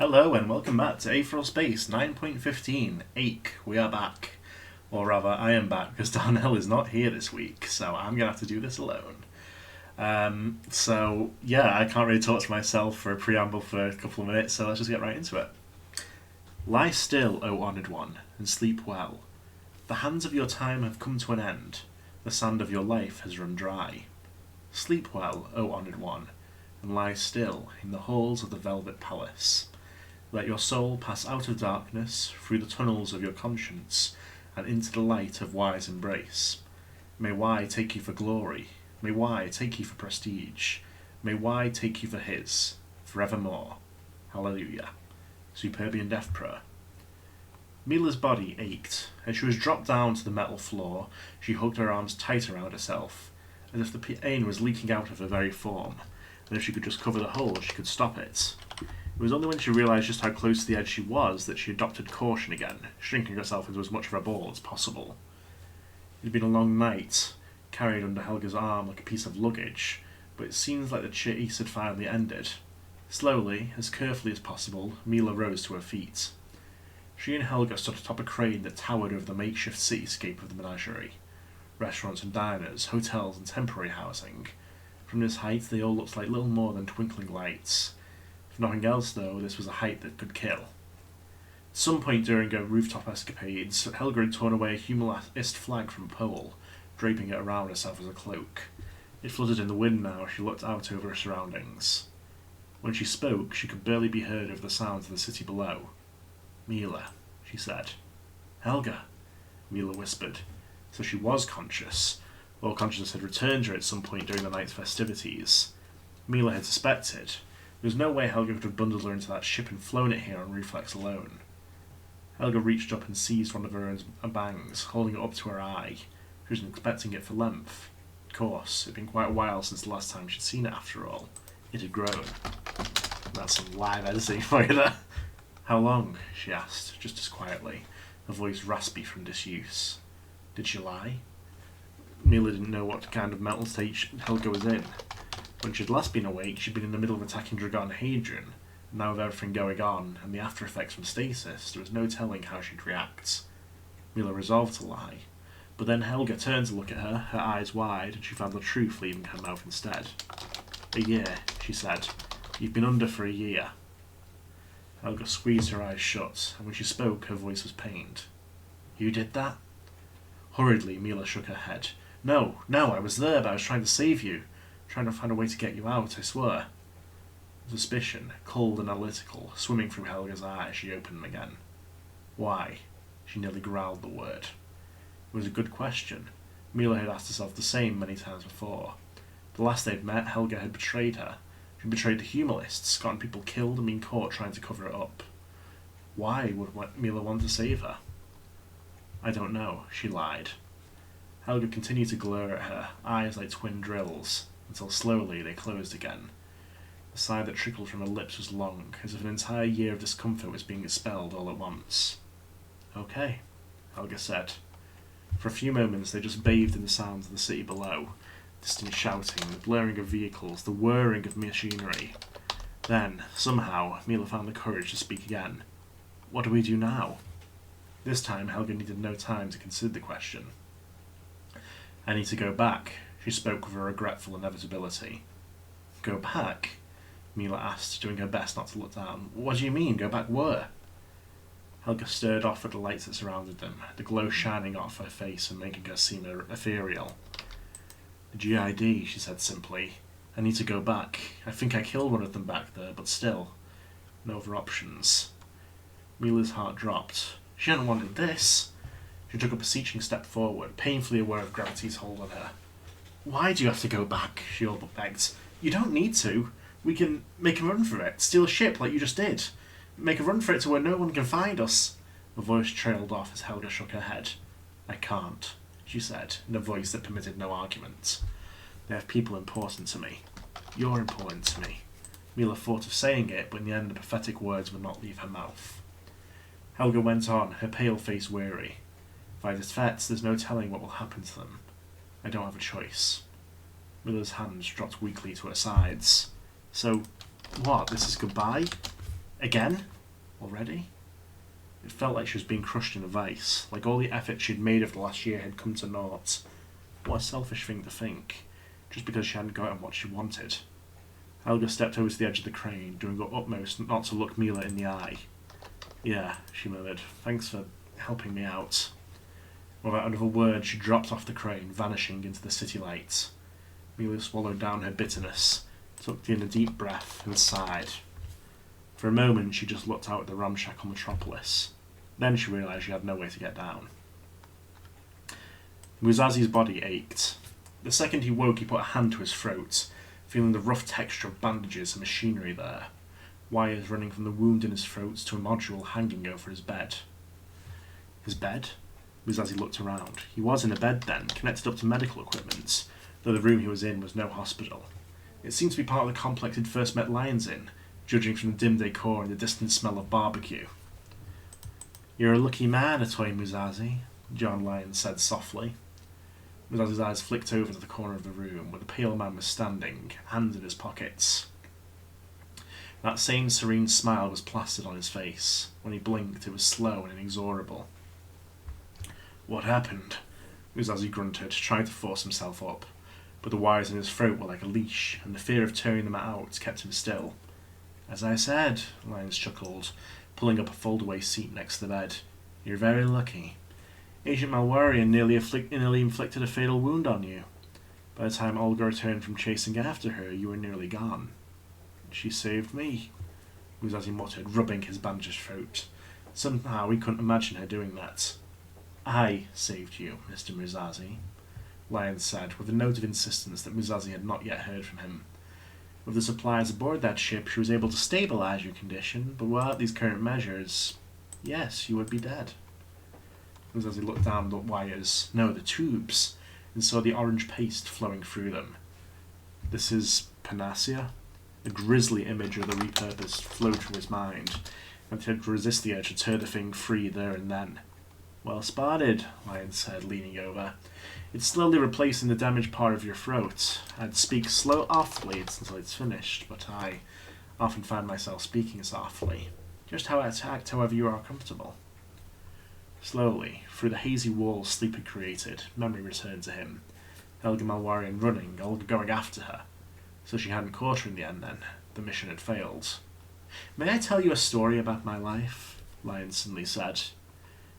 Hello and welcome back to Aetheral Space 9.15. Ache, we are back. Or rather, I am back because Darnell is not here this week, so I'm going to have to do this alone. I can't really talk to myself for a preamble for a couple of minutes, so let's just get right into it. Lie still, O honoured one, and sleep well. The hands of your time have come to an end. The sand of your life has run dry. Sleep well, O honoured one, and lie still in the halls of the Velvet Palace. Let your soul pass out of darkness, through the tunnels of your conscience, and into the light of Y's embrace. May Y take you for glory. May Y take you for prestige. May Y take you for his, forevermore. Hallelujah. Superbian Death Prayer. Mila's body ached. As she was dropped down to the metal floor, she hugged her arms tight around herself, as if the pain was leaking out of her very form, and if she could just cover the hole, she could stop it. It was only when she realised just how close to the edge she was that she adopted caution again, shrinking herself into as much of a ball as possible. It had been a long night, carried under Helga's arm like a piece of luggage, but it seems like the chase had finally ended. Slowly, as carefully as possible, Mila rose to her feet. She and Helga stood atop a crane that towered over the makeshift cityscape of the menagerie. Restaurants and diners, hotels and temporary housing. From this height they all looked like little more than twinkling lights. If nothing else, though, this was a height that could kill. At some point during her rooftop escapades, Helga had torn away a humanist flag from a pole, draping it around herself as a cloak. It fluttered in the wind now as she looked out over her surroundings. When she spoke, she could barely be heard over the sounds of the city below. "Mila," she said. "Helga," Mila whispered. So she was conscious, or consciousness had returned to her at some point during the night's festivities. Mila had suspected. There was no way Helga could have bundled her into that ship and flown it here on reflex alone. Helga reached up and seized one of her own bangs, holding it up to her eye. She wasn't expecting it for length. Of course, it had been quite a while since the last time she'd seen it after all. It had grown. That's some live editing for you there. "How long?" she asked, just as quietly, her voice raspy from disuse. Did she lie? Mila didn't know what kind of mental state Helga was in. When she'd last been awake, she'd been in the middle of attacking Dragon Hadrian, and now with everything going on, and the after effects from stasis, there was no telling how she'd react. Mila resolved to lie, but then Helga turned to look at her, her eyes wide, and she found the truth leaving her mouth instead. "A year," she said. "You've been under for a year." Helga squeezed her eyes shut, and when she spoke, her voice was pained. "You did that?" Hurriedly, Mila shook her head. No, I was there, but I was trying to save you. Trying to find a way to get you out, I swear." Suspicion, cold and analytical, swimming through Helga's eyes, she opened them again. "Why?" She nearly growled the word. It was a good question. Mila had asked herself the same many times before. The last they'd met, Helga had betrayed her. She'd betrayed the humanists, gotten people killed and been caught trying to cover it up. Why would Mila want to save her? "I don't know," she lied. Helga continued to glare at her, eyes like twin drills, until slowly they closed again. The sigh that trickled from her lips was long, as if an entire year of discomfort was being expelled all at once. "Okay," Helga said. For a few moments they just bathed in the sounds of the city below, distant shouting, the blaring of vehicles, the whirring of machinery. Then, somehow, Mila found the courage to speak again. "What do we do now?" This time Helga needed no time to consider the question. "I need to go back," she spoke with a regretful inevitability. "Go back?" Mila asked, doing her best not to look down. "What do you mean? Go back where?" Helga stared off at the lights that surrounded them, the glow shining off her face and making her seem ethereal. "The GID," she said simply. "I need to go back. I think I killed one of them back there, but still. No other options." Mila's heart dropped. She hadn't wanted this. She took a beseeching step forward, painfully aware of gravity's hold on her. "Why do you have to go back?" she all but begged. "You don't need to. We can make a run for it, steal a ship like you just did. Make a run for it to where no one can find us." The voice trailed off as Helga shook her head. "I can't," she said, in a voice that permitted no argument. "They have people important to me. You're important to me." Mila thought of saying it, but in the end the pathetic words would not leave her mouth. Helga went on, her pale face weary. "By this vets, there's no telling what will happen to them. I don't have a choice." Mila's hands dropped weakly to her sides. "So, what, this is goodbye?" Again? Already? It felt like she was being crushed in a vice, like all the effort she'd made over the last year had come to naught. What a selfish thing to think, just because she hadn't gotten what she wanted. Helga stepped over to the edge of the crane, doing her utmost not to look Mila in the eye. Yeah, she murmured. Thanks for helping me out. Without another word, she dropped off the crane, vanishing into the city lights. Mila swallowed down her bitterness, took in a deep breath, and sighed. For a moment, she just looked out at the ramshackle metropolis. Then she realised she had no way to get down. Muzazi's body ached. The second he woke, he put a hand to his throat, feeling the rough texture of bandages and machinery there, wires running from the wound in his throat to a module hanging over his bed. His bed? Muzazi looked around. He was in a bed then, connected up to medical equipment, though the room he was in was no hospital. It seemed to be part of the complex he'd first met Lyons in, judging from the dim decor and the distant smell of barbecue. You're a lucky man, Atoy Muzazi, John Lyons said softly. Muzazi's eyes flicked over to the corner of the room, where the pale man was standing, hands in his pockets. That same serene smile was plastered on his face. When he blinked, it was slow and inexorable. What happened? Muzazi grunted, trying to force himself up, but the wires in his throat were like a leash, and the fear of tearing them out kept him still. As I said, Lyons chuckled, pulling up a fold-away seat next to the bed. You're very lucky. Agent Malwarian nearly inflicted a fatal wound on you. By the time Olga returned from chasing after her, you were nearly gone. She saved me, Muzazi muttered, rubbing his bandaged throat. Somehow he couldn't imagine her doing that. I saved you, Mr. Muzazi, Lyons said, with a note of insistence that Muzazi had not yet heard from him. With the supplies aboard that ship, she was able to stabilize your condition, but without these current measures, yes, you would be dead. Muzazi looked down the wires, no, the tubes, and saw the orange paste flowing through them. This is Panacea? The grisly image of the repurposed flowed through his mind, and he had to resist the urge to tear the thing free there and then. Well spotted, Lyons said, leaning over. It's slowly replacing the damaged part of your throat. I'd speak awfully until it's finished, but I often find myself speaking softly. Just how I act however you are comfortable. Slowly, through the hazy walls sleep had created, memory returned to him. Helga Malwarian running, Olga going after her. So she hadn't caught her in the end then. The mission had failed. May I tell you a story about my life? Lyons suddenly said.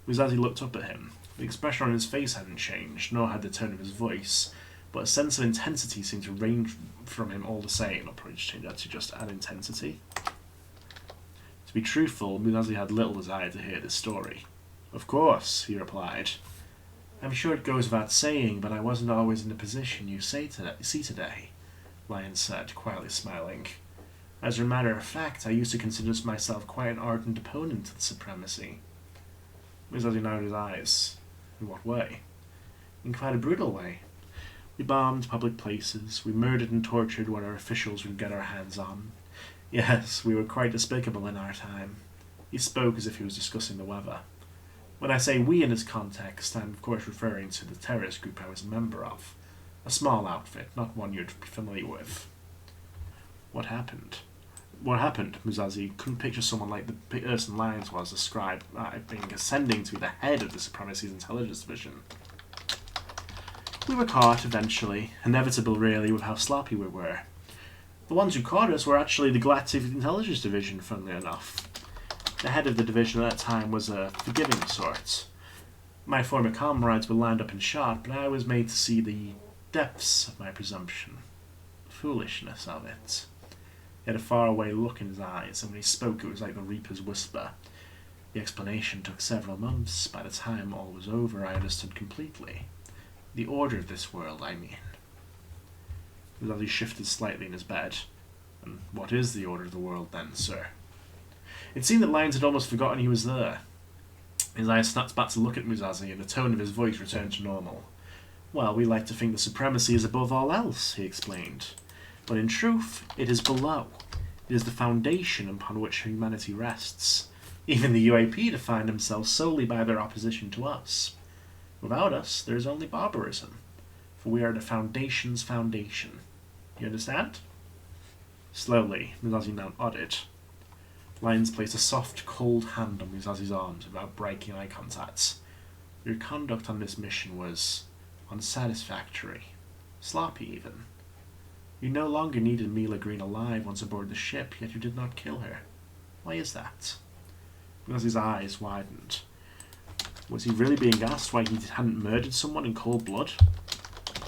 Muzazi looked up at him. The expression on his face hadn't changed, nor had the tone of his voice, but a sense of intensity seemed to range from him all the same. I'll probably change that to just an intensity. To be truthful, Muzazi had little desire to hear this story. Of course, he replied. I'm sure it goes without saying, but I wasn't always in the position you see today, Lyons said, quietly smiling. As a matter of fact, I used to consider myself quite an ardent opponent to the supremacy. Muzazi narrowed his eyes. In what way? In quite a brutal way. We bombed public places, we murdered and tortured what our officials would get our hands on. Yes, we were quite despicable in our time. He spoke as if he was discussing the weather. When I say we in this context, I'm of course referring to the terrorist group I was a member of. A small outfit, not one you'd be familiar with. What happened? What happened? Muzazi couldn't picture someone like the person Lyons was described being ascending to be the head of the Supremacy's intelligence division. We were caught, eventually. Inevitable, really, with how sloppy we were. The ones who caught us were actually the Galactic Intelligence Division, funnily enough. The head of the division at that time was a forgiving sort. My former comrades were lined up and shot, but I was made to see the depths of my presumption. The foolishness of it. He had a faraway look in his eyes, and when he spoke it was like the Reaper's whisper. The explanation took several months. By the time all was over, I understood completely. The order of this world, I mean. Muzazi shifted slightly in his bed. And what is the order of the world, then, sir? It seemed that Lyons had almost forgotten he was there. His eyes snapped back to look at Muzazi, and the tone of his voice returned to normal. Well, we like to think the supremacy is above all else, he explained. But in truth, it is below. It is the foundation upon which humanity rests. Even the UAP define themselves solely by their opposition to us. Without us, there is only barbarism. For we are the foundation's foundation. You understand? Slowly, Muzazi now nodded. Lyons placed a soft, cold hand on Musazi's arms without breaking eye contact. Your conduct on this mission was unsatisfactory. Sloppy, even. You no longer needed Mila Green alive once aboard the ship, yet you did not kill her. Why is that? Musazi's eyes widened. Was he really being asked why he hadn't murdered someone in cold blood?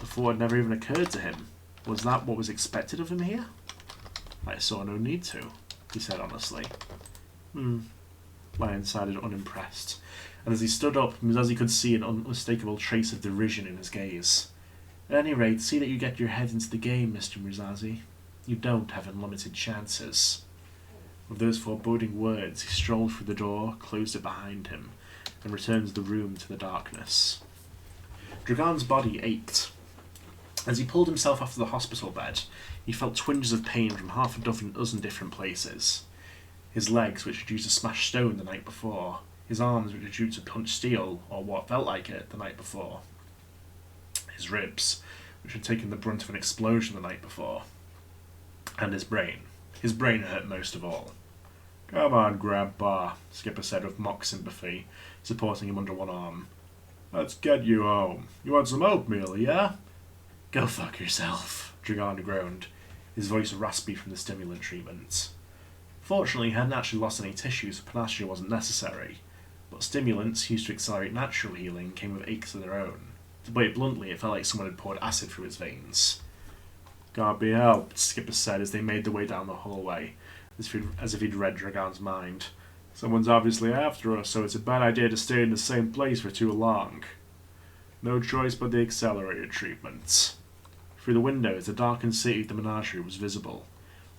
Before it never even occurred to him. Was that what was expected of him here? I saw no need to, he said honestly. Lion sounded unimpressed, and as he stood up, Musazi could see an unmistakable trace of derision in his gaze. At any rate, see that you get your head into the game, Mr. Musazi. You don't have unlimited chances. With those foreboding words, he strolled through the door, closed it behind him, and returned the room to the darkness. Dragon's body ached. As he pulled himself off the hospital bed, he felt twinges of pain from half a dozen different places. His legs, which were due to smash stone the night before. His arms, which were due to punch steel, or what felt like it, the night before. His ribs, which had taken the brunt of an explosion the night before. And his brain. His brain hurt most of all. Come on, Grandpa, Skipper said with mock sympathy, supporting him under one arm. Let's get you home. You want some oatmeal, yeah? Go fuck yourself, Dragon groaned, his voice raspy from the stimulant treatment. Fortunately, he hadn't actually lost any tissues, so panacea wasn't necessary, but stimulants used to accelerate natural healing came with aches of their own. To put it bluntly, it felt like someone had poured acid through his veins. Can't be helped, Skipper said as they made their way down the hallway, as if he'd read Dragon's mind. Someone's obviously after us, so it's a bad idea to stay in the same place for too long. No choice but the accelerated treatment. Through the windows, the darkened city of the menagerie was visible.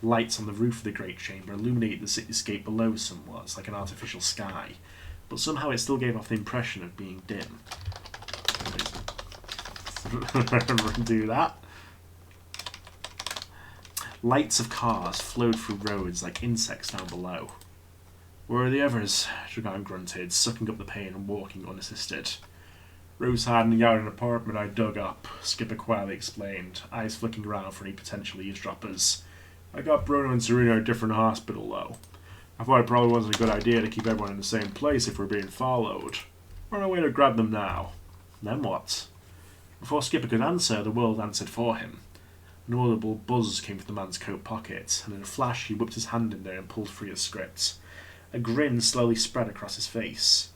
Lights on the roof of the great chamber illuminated the cityscape below somewhat, like an artificial sky, but somehow it still gave off the impression of being dim. Do that. Lights of cars flowed through roads like insects down below. Where are the others? Dragon grunted, sucking up the pain and walking unassisted. Rose hiding out in an apartment I dug up, Skipper quietly explained, eyes flicking around for any potential eavesdroppers. I got Bruno and Serena at a different hospital, though. I thought it probably wasn't a good idea to keep everyone in the same place if we're being followed. We're on our way to grab them now. Then what? Before Skipper could answer, the world answered for him. An audible buzz came from the man's coat pocket, and in a flash he whipped his hand in there and pulled free a script. A grin slowly spread across his face.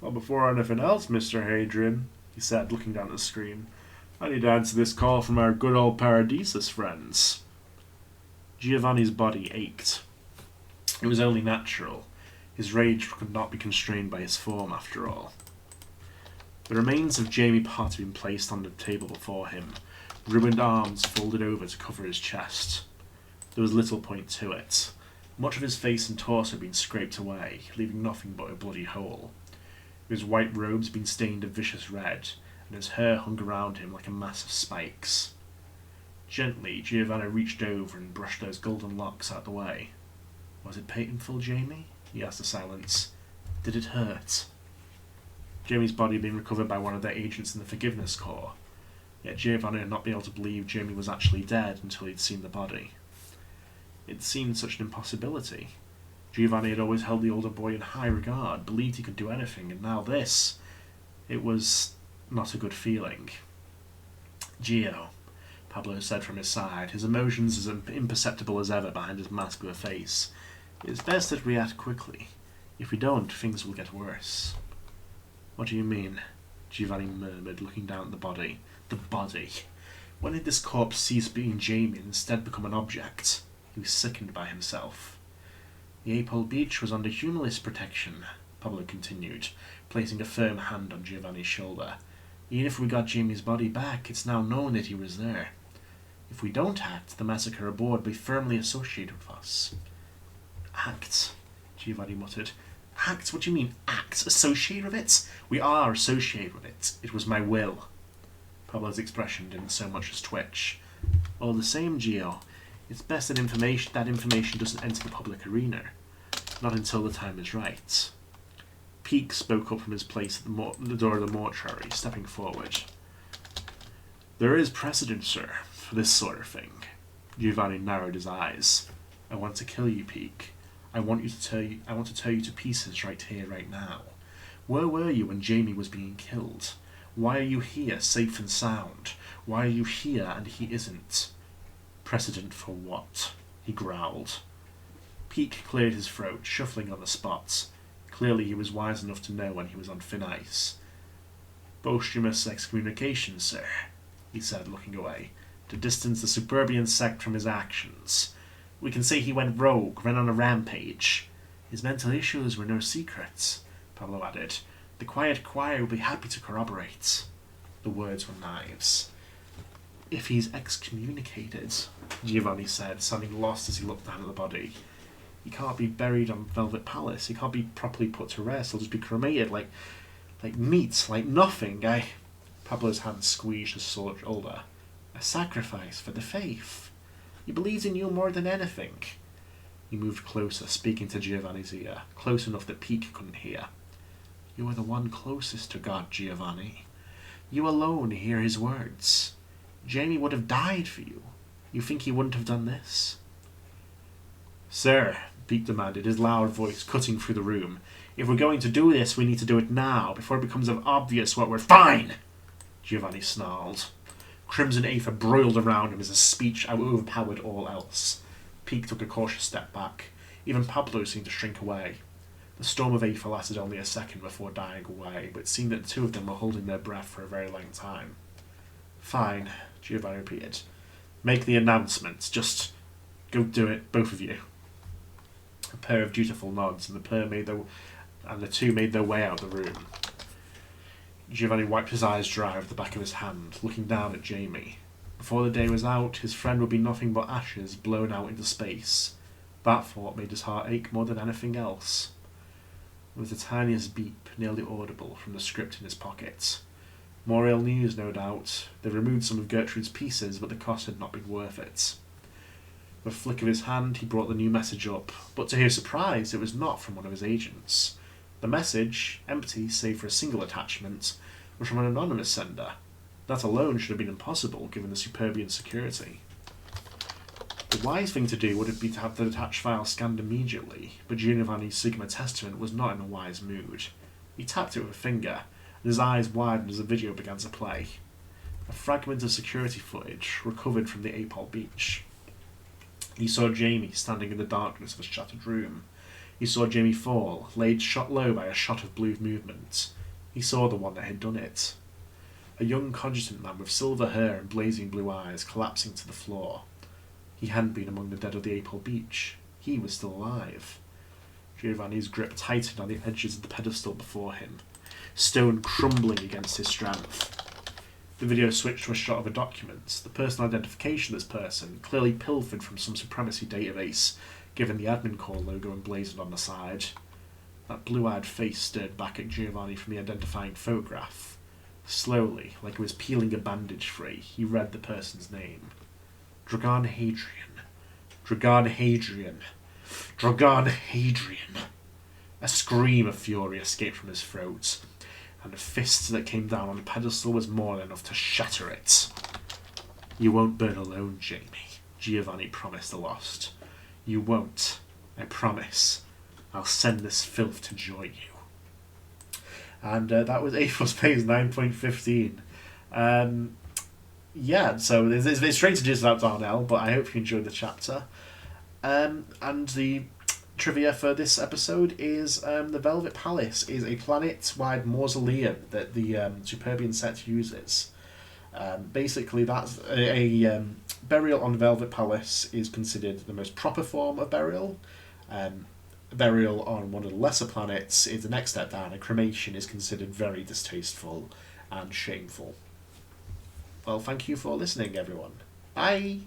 Well, before anything else, Mr. Hadrian, he said, looking down at the screen, I need to answer this call from our good old Paradisus friends. Giovanni's body ached. It was only natural. His rage could not be constrained by his form, after all. The remains of Jamie Pott had been placed on the table before him, ruined arms folded over to cover his chest. There was little point to it. Much of his face and torso had been scraped away, leaving nothing but a bloody hole. His white robes had been stained a vicious red, and his hair hung around him like a mass of spikes. Gently, Giovanni reached over and brushed those golden locks out the way. Was it painful, Jamie? He asked the silence. Did it hurt? Jamie's body had been recovered by one of their agents in the Forgiveness Corps, yet Giovanni had not been able to believe Jamie was actually dead until he'd seen the body. It seemed such an impossibility. Giovanni had always held the older boy in high regard, believed he could do anything, and now this. It was not a good feeling. Gio, Pablo said from his side, his emotions as imperceptible as ever behind his mask of a face. It's best that we act quickly. If we don't, things will get worse. What do you mean? Giovanni murmured, looking down at the body. The body. When did this corpse cease being Jamie and instead become an object? He was sickened by himself. The Aetheral beach was under humorless protection, Pablo continued, placing a firm hand on Giovanni's shoulder. Even if we got Jamie's body back, it's now known that he was there. If we don't act, the massacre aboard will be firmly associated with us. Act, Giovanni muttered. Act? What do you mean, act? Associated with it? We are associated with it. It was my will. Pablo's expression didn't so much as twitch. All the same, Gio, it's best that information doesn't enter the public arena. Not until the time is right. Peake spoke up from his place at the door of the mortuary, stepping forward. There is precedent, sir, for this sort of thing. Giovanni narrowed his eyes. I want to kill you, Peake. I want to tear you to pieces right here, right now. Where were you when Jamie was being killed? Why are you here, safe and sound? Why are you here and he isn't? Precedent for what? He growled. Peake cleared his throat, shuffling on the spot. Clearly he was wise enough to know when he was on thin ice. Posthumous excommunication, sir, he said, looking away, to distance the Superbian sect from his actions. We can say he went rogue, ran on a rampage. His mental issues were no secrets, Pablo added. The quiet choir will be happy to corroborate. The words were knives. If he's excommunicated, Giovanni said, sounding lost as he looked down at the body. He can't be buried on Velvet Palace. He can't be properly put to rest. He'll just be cremated like meat, like nothing. Pablo's hand squeezed his shoulder. A sacrifice for the faith. He believes in you more than anything. He moved closer, speaking to Giovanni's ear, close enough that Peake couldn't hear. You are the one closest to God, Giovanni. You alone hear his words. Jamie would have died for you. You think he wouldn't have done this? Sir, Peake demanded, his loud voice cutting through the room. If we're going to do this, we need to do it now, before it becomes obvious what we're— Fine! Giovanni snarled. Crimson Aether broiled around him as his speech overpowered all else. Peake took a cautious step back. Even Pablo seemed to shrink away. The storm of Aether lasted only a second before dying away, but it seemed that the two of them were holding their breath for a very long time. Fine, Giovanni repeated. Make the announcement. Just go do it, both of you. A pair of dutiful nods, and the two made their way out of the room. Giovanni wiped his eyes dry with the back of his hand, looking down at Jamie. Before the day was out, his friend would be nothing but ashes blown out into space. That thought made his heart ache more than anything else. There was the tiniest beep, nearly audible, from the script in his pocket. More ill news, no doubt. They removed some of Gertrude's pieces, but the cost had not been worth it. With a flick of his hand, he brought the new message up, but to his surprise, it was not from one of his agents. The message, empty save for a single attachment, was from an anonymous sender. That alone should have been impossible, given the Superbian security. The wise thing to do would be to have the attached file scanned immediately, but Giovanni's Sigma Testament was not in a wise mood. He tapped it with a finger, and his eyes widened as the video began to play. A fragment of security footage recovered from the Aetheral beach. He saw Jamie standing in the darkness of a shattered room. He saw Jamie fall, laid shot low by a shot of blue movement. He saw the one that had done it. A young cogitant man with silver hair and blazing blue eyes collapsing to the floor. He hadn't been among the dead of the Aetheral beach. He was still alive. Giovanni's grip tightened on the edges of the pedestal before him, stone crumbling against his strength. The video switched to a shot of a document, the personal identification of this person, clearly pilfered from some supremacy database, given the admin core logo emblazoned on the side. That blue-eyed face stared back at Giovanni from the identifying photograph. Slowly, like he was peeling a bandage free, he read the person's name. Dragon Hadrian. Dragon Hadrian. Dragon Hadrian. A scream of fury escaped from his throat, and the fist that came down on the pedestal was more than enough to shatter it. You won't burn alone, Jamie, Giovanni promised the lost. You won't, I promise. I'll send this filth to join you. And that was Aetheral's Pains 9.15. Yeah, so it's strange to do this without Darnell, but I hope you enjoyed the chapter. And the trivia for this episode is the Velvet Palace is a planet-wide mausoleum that the Superbian set uses. Basically, that's a burial on Velvet Palace is considered the most proper form of burial. Burial on one of the lesser planets is the next step down, and cremation is considered very distasteful and shameful. Well, thank you for listening, everyone. Bye!